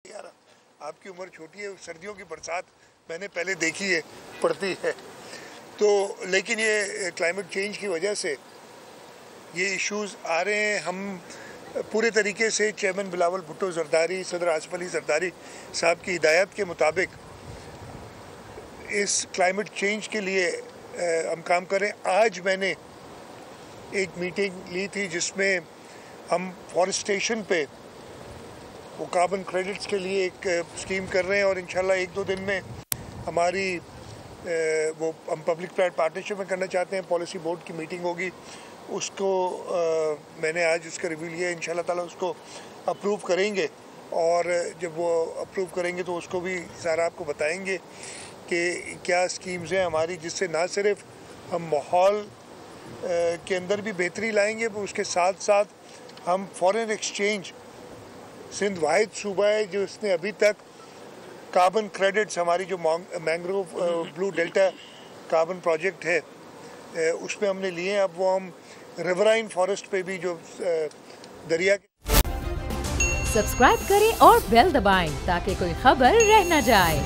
यार आपकी उम्र छोटी है, सर्दियों की बरसात मैंने पहले देखी है, पड़ती है तो, लेकिन ये क्लाइमेट चेंज की वजह से ये इश्यूज़ आ रहे हैं। हम पूरे तरीके से चेयरमैन बिलावल भुट्टो जरदारी, सदर आसिफ अली जरदारी साहब की हिदायत के मुताबिक इस क्लाइमेट चेंज के लिए हम काम करें। आज मैंने एक मीटिंग ली थी जिसमें हम फॉरेस्टेशन पे वो कार्बन क्रेडिट्स के लिए एक स्कीम कर रहे हैं और इंशाल्लाह 1-2 दिन में हमारी वो हम पब्लिक प्राइवेट पार्टनरशिप में करना चाहते हैं। पॉलिसी बोर्ड की मीटिंग होगी, उसको मैंने आज उसका रिव्यू लिया, इंशाल्लाह ताला उसको अप्रूव करेंगे और जब वो अप्रूव करेंगे तो उसको भी सारा आपको बताएंगे कि क्या स्कीम्स हैं हमारी, जिससे ना सिर्फ हम माहौल के अंदर भी बेहतरी लाएंगे, उसके साथ साथ हम फॉरेन एक्सचेंज, सिंध वाहिद सूबा है जो इसने अभी तक कार्बन क्रेडिट्स, हमारी जो mangrove blue delta carbon project है उसमें हमने लिए हैं। अब वो हम रिवराइन फॉरेस्ट पे भी जो दरिया सब्सक्राइब करें और बेल दबाएं ताकि कोई खबर रह न जाए।